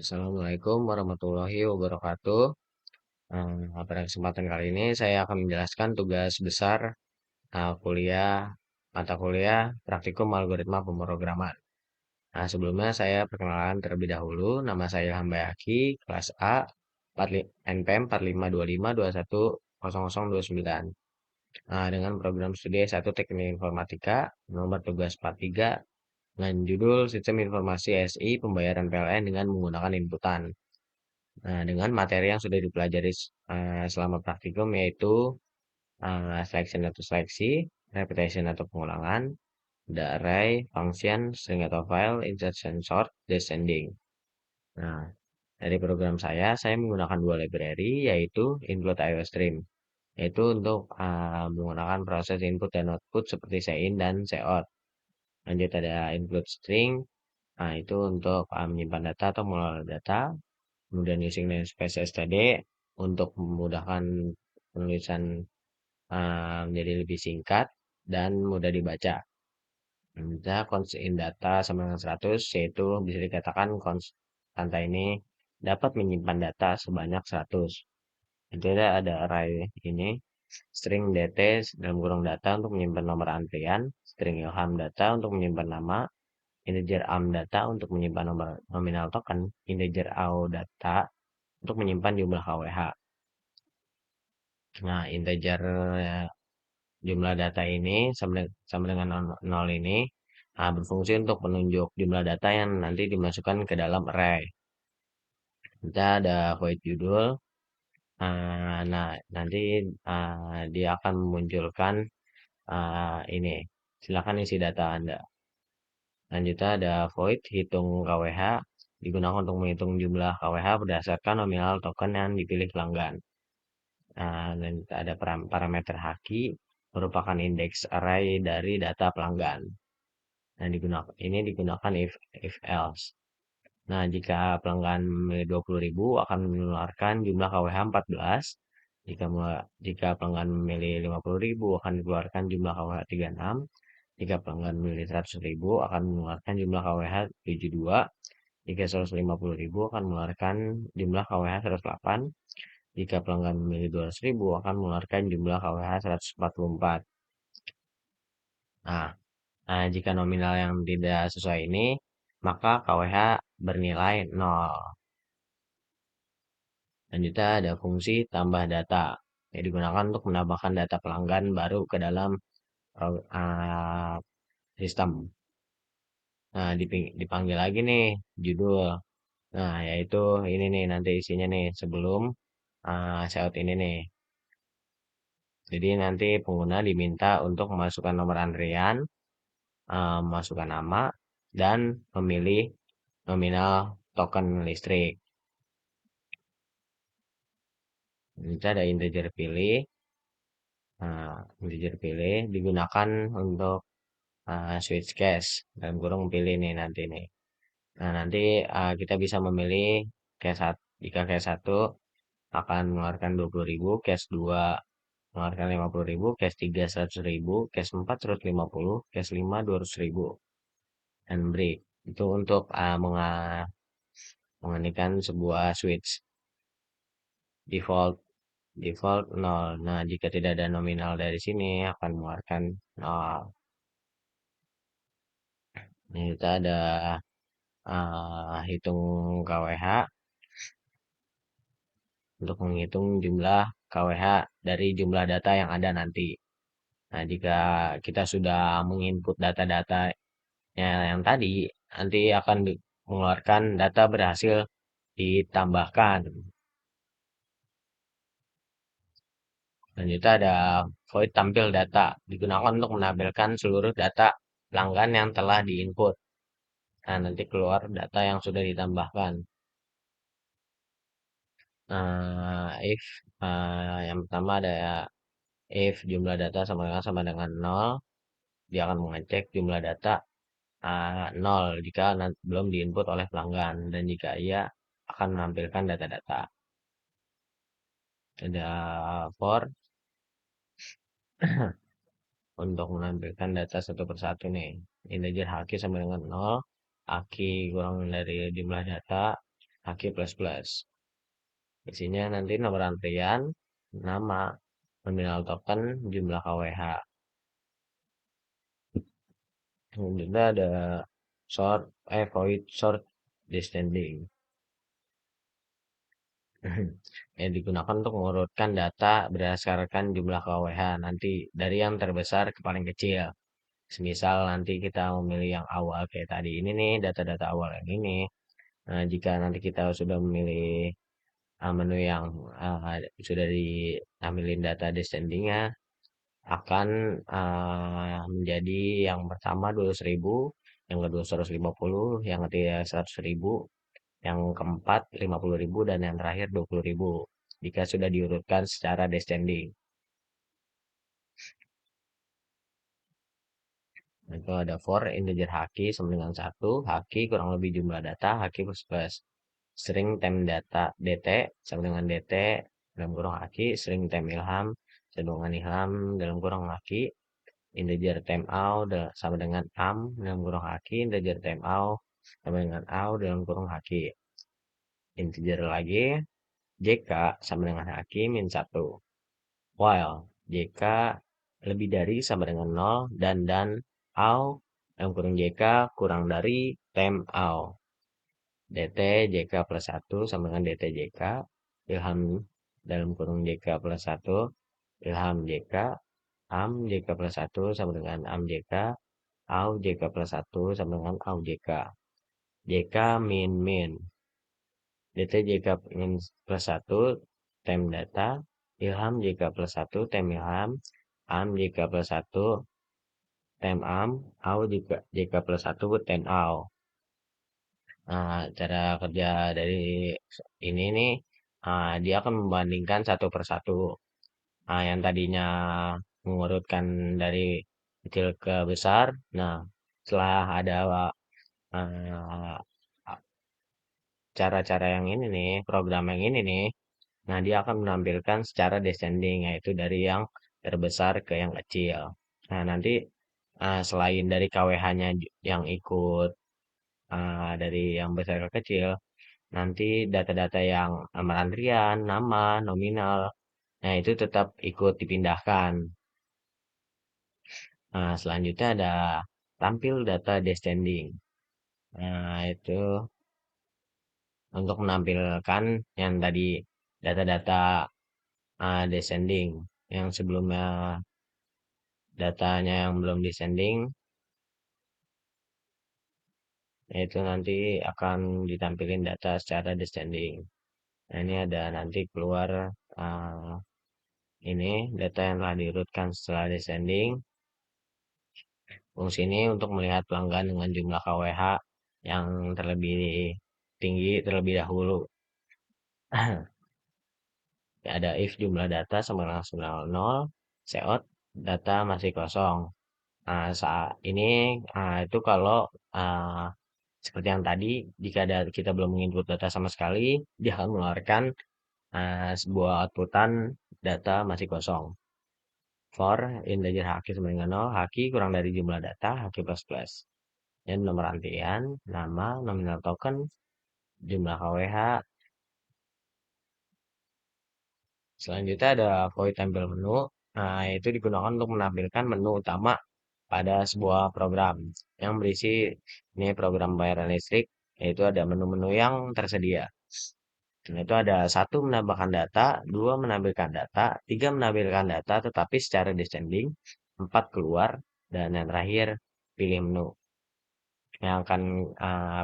Assalamualaikum warahmatullahi wabarakatuh. Pada kesempatan kali ini saya akan menjelaskan tugas besar kuliah mata kuliah praktikum algoritma pemrograman. Sebelumnya saya perkenalan terlebih dahulu. Nama saya Ilham Bayaki, kelas A, NPM 4525210029. Dengan program studi S1 Teknik Informatika, nomor tugas 43, dengan judul Sistem Informasi SI Pembayaran PLN dengan menggunakan inputan. Dengan materi yang sudah dipelajari selama praktikum yaitu selection atau seleksi, repetition atau pengulangan, the array, function, string atau file, insertion, sort, descending. Nah, dari program saya menggunakan dua library yaitu include IOStream, yaitu untuk menggunakan proses input dan output seperti sein dan cout. Lanjut ada include string, itu untuk menyimpan data atau mengelola data. Kemudian using namespace std untuk memudahkan penulisan menjadi lebih singkat dan mudah dibaca. Kita const in data sama dengan 100, yaitu bisa dikatakan konstanta ini dapat menyimpan data sebanyak 100. Itu ada array ini, string dt dalam kurung data untuk menyimpan nomor antrian, string ilham data untuk menyimpan nama, integer am data untuk menyimpan nomor nominal token, integer ao data untuk menyimpan jumlah KWH. Nah, integer jumlah data ini sama dengan 0 ini berfungsi untuk menunjuk jumlah data yang nanti dimasukkan ke dalam array. Kita ada void judul. Nah, nanti dia akan memunculkan ini. Silakan isi data Anda. Lanjutnya ada void hitung KWH digunakan untuk menghitung jumlah KWH berdasarkan nominal token yang dipilih pelanggan. Dan ada parameter haki merupakan indeks array dari data pelanggan. Nah, ini digunakan if else. Nah, jika pelanggan 20.000 akan mengeluarkan jumlah KWH 14. Jika pelanggan memilih 50.000 akan dikeluarkan jumlah KWH 36. Jika pelanggan memilih 100.000 akan mengeluarkan jumlah KWH 72. Jika 150.000 akan mengeluarkan jumlah KWH 108. Jika pelanggan memilih 200.000 akan mengeluarkan jumlah KWH 144. Nah, jika nominal yang tidak sesuai ini, maka KWH bernilai 0. Lanjutnya ada fungsi tambah data yang digunakan untuk menambahkan data pelanggan baru ke dalam sistem. Nah, dipanggil lagi nih judul. Nah, yaitu ini nih nanti isinya nih sebelum shout ini nih. Jadi nanti pengguna diminta untuk memasukkan nomor antrian, memasukkan nama, dan memilih nominal token listrik. Kita ada integer pilih. Integer pilih digunakan untuk switch case. Dalam kurung pilih nih nanti nih. Nah, nanti kita bisa memilih case 1. Jika case 1 akan mengeluarkan 20.000, case 2 mengeluarkan 50.000, case 3 100.000, case 4 150, case 5 200.000. Dan break. Itu untuk menghentikan sebuah switch. Default 0. Nah, jika tidak ada nominal dari sini akan mengeluarkan 0. Ini kita ada hitung KWH untuk menghitung jumlah KWH dari jumlah data yang ada nanti. Nah, jika kita sudah menginput data-data yang tadi, nanti akan mengeluarkan data berhasil ditambahkan. Selanjutnya ada void tampil data, digunakan untuk menampilkan seluruh data pelanggan yang telah diinput. Nah, nanti keluar data yang sudah ditambahkan. If yang pertama ada if jumlah data sama dengan 0, dia akan mengecek jumlah data 0 jika belum diinput oleh pelanggan, dan jika iya akan menampilkan data-data. Ada for untuk menampilkan data satu persatu nih. Integer haki sama dengan 0, haki kurang dari jumlah data, HQ++. Isinya nanti nomor antrian, nama, nominal token, jumlah KWH. Selanjutnya ada void sort descending. Yang digunakan untuk mengurutkan data berdasarkan jumlah KWH nanti dari yang terbesar ke paling kecil. Semisal nanti kita memilih yang awal kayak tadi ini nih, data-data awal yang ini. Nah, jika nanti kita sudah memilih menu yang sudah diambilin data descendingnya, akan menjadi yang pertama 200.000, yang kedua 150, yang ketiga 100.000, yang keempat 50.000, dan yang terakhir 20.000. Jika sudah diurutkan secara descending. Itu ada for integer haki sama dengan 1, haki kurang lebih jumlah data, haki plus plus. String time data dt sama dengan dt dalam kurung haki, string time ilham sama dengan ilham dalam kurung haki, integer time out sama dengan am dalam kurung haki, integer time out sama dengan out dalam kurung haki. Integer lagi, jk sama dengan haki min 1. While jk lebih dari sama dengan 0 dan au dalam kurung jk kurang dari time out. dt jk plus 1 sama dengan dt jk, ilham dalam kurung jk plus 1, ilham jk, am jk plus 1 sama dengan am jk, au jk plus 1 sama dengan au jk. Jk min min. dt jk min plus 1 tem data, ilham jk plus 1 tem ilham, am jk plus 1 tem am, au jk plus 1 tem au. Nah, cara kerja dari ini nih, dia akan membandingkan satu per satu. Yang tadinya mengurutkan dari kecil ke besar. Nah, setelah ada uh, cara-cara yang ini nih, program yang ini nih, nah dia akan menampilkan secara descending, yaitu dari yang terbesar ke yang kecil. Nah, nanti selain dari KWH-nya yang ikut dari yang besar ke kecil, nanti data-data yang nomor antrian, nama, nominal, nah itu tetap ikut dipindahkan. Nah, selanjutnya ada tampil data descending. Nah, itu untuk menampilkan yang tadi data-data descending. Yang sebelumnya datanya yang belum descending, itu nanti akan ditampilkan data secara descending. Nah, ini ada nanti keluar uh, ini data yang telah diurutkan setelah descending. Fungsi ini untuk melihat pelanggan dengan jumlah KWH yang terlebih tinggi terlebih dahulu. Ada if jumlah data sama dengan 900, seot data masih kosong. Nah, saat ini itu kalau uh, seperti yang tadi, jika kita belum menginput data sama sekali, dia akan mengeluarkan sebuah outputan data masih kosong. For integer haki sama dengan 0, haki kurang dari jumlah data, haki plus plus. Dan nomor antrian, nama, nominal token, jumlah KWH. Selanjutnya ada void tampil menu. Nah, itu digunakan untuk menampilkan menu utama pada sebuah program yang berisi ini program bayaran listrik, yaitu ada menu-menu yang tersedia. Nah, itu ada satu menambahkan data, dua menampilkan data, tiga menampilkan data tetapi secara descending, empat keluar, dan yang terakhir pilih menu yang akan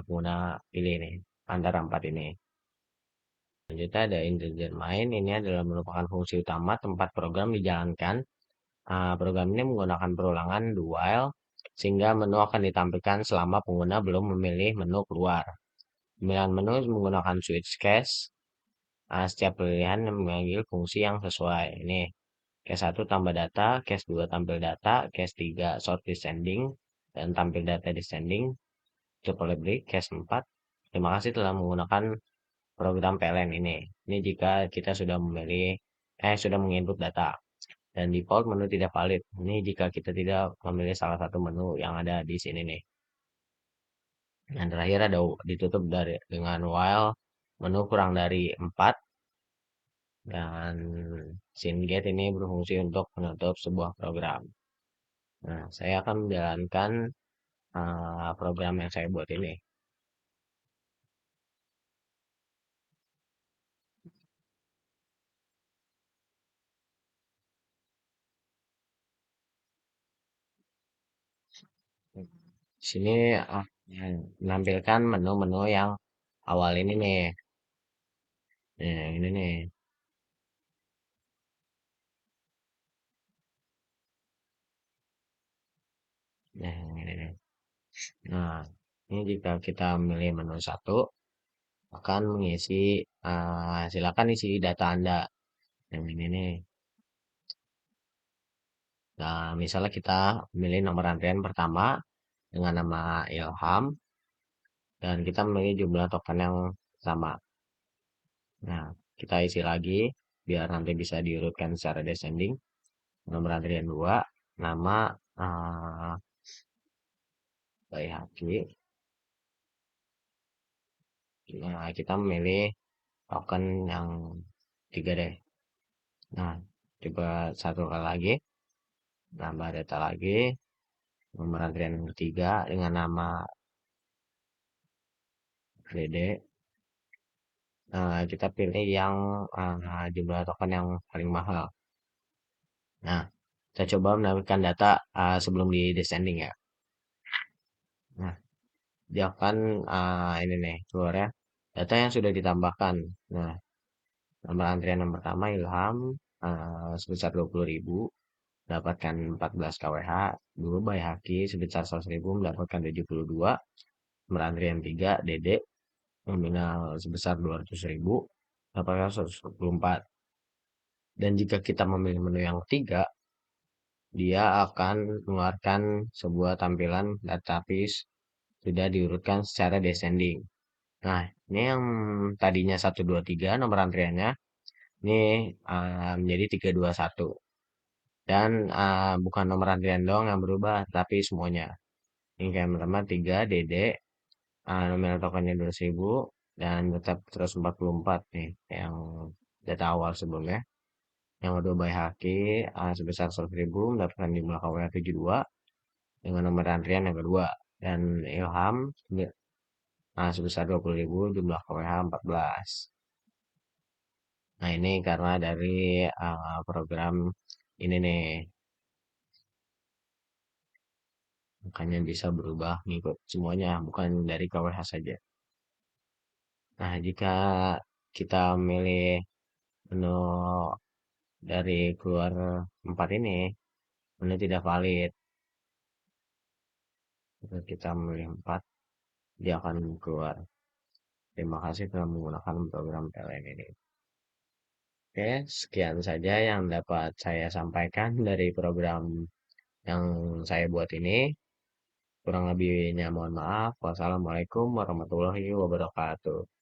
pengguna pilih nih antara empat ini. Selanjutnya ada integer main. Ini adalah merupakan fungsi utama tempat program dijalankan. Program ini menggunakan perulangan do while sehingga menu akan ditampilkan selama pengguna belum memilih menu keluar. Pemilihan menu menggunakan switch case. Setiap pilihan memanggil fungsi yang sesuai. Ini case 1 tambah data, case 2 tampil data, case 3 sort descending, dan tampil data descending. Cukup lebih case 4. Terima kasih telah menggunakan program PLN ini. Ini jika kita sudah sudah menginput data. Dan default menu tidak valid. Ini jika kita tidak memilih salah satu menu yang ada di sini nih. Yang terakhir ada ditutup dengan while. menu kurang dari 4, dan SYNGATE ini berfungsi untuk menutup sebuah program. Nah, saya akan menjalankan program yang saya buat ini. Di sini menampilkan menu-menu yang awal ini nih. Nah, ini nih. Nah, ini nih. Nah, ini jika kita memilih menu satu, akan mengisi, silakan isi data Anda. Yang ini nih. Nah, misalnya kita memilih nomor antrian pertama dengan nama Ilham, dan kita memilih jumlah token yang sama. Nah, kita isi lagi, biar nanti bisa diurutkan secara descending. Nomor antrian 2, nama Bayi Haki. Nah, kita memilih token yang tiga deh. Nah, coba satu kali lagi, nambah data lagi, nomor antrian yang ketiga dengan nama Dede. Nah, kita pilih yang jumlah token yang paling mahal. Nah, kita coba menampilkan data sebelum di descending ya. Nah, dia akan ini nih keluar ya. Data yang sudah ditambahkan. Nah, nomor antrian yang pertama Ilham sebesar 20.000 mendapatkan 14 kWh. Dua Bayhaki sebesar 100.000 mendapatkan 72. Nomor antrian 3 Dede nominal sebesar 200.000 mendapatkan 124. Dan jika kita memilih menu yang ketiga, dia akan mengeluarkan sebuah tampilan database sudah diurutkan secara descending. Nah, ini yang tadinya 123 nomor antriannya, ini menjadi 321. Dan bukan nomor antrian doang yang berubah, tapi semuanya. Ini kayak pertama 3 DD, nominal tokennya 200.000, dan tetap 144 nih, yang data awal sebelumnya. Yang kedua by Haki sebesar 100.000 mendapatkan jumlah KWH 72 dengan nomor antrian yang kedua. Dan Ilham sebesar 20.000 jumlah KWH 14. Nah, ini karena dari program ini nih, makanya bisa berubah ngikut semuanya, bukan dari KWH saja. Nah, jika kita memilih menu dari keluar 4 ini, menu tidak valid. Jika kita memilih 4, dia akan keluar. Terima kasih telah menggunakan program PLN ini. Oke, sekian saja yang dapat saya sampaikan dari program yang saya buat ini. Kurang lebihnya mohon maaf. Wassalamualaikum warahmatullahi wabarakatuh.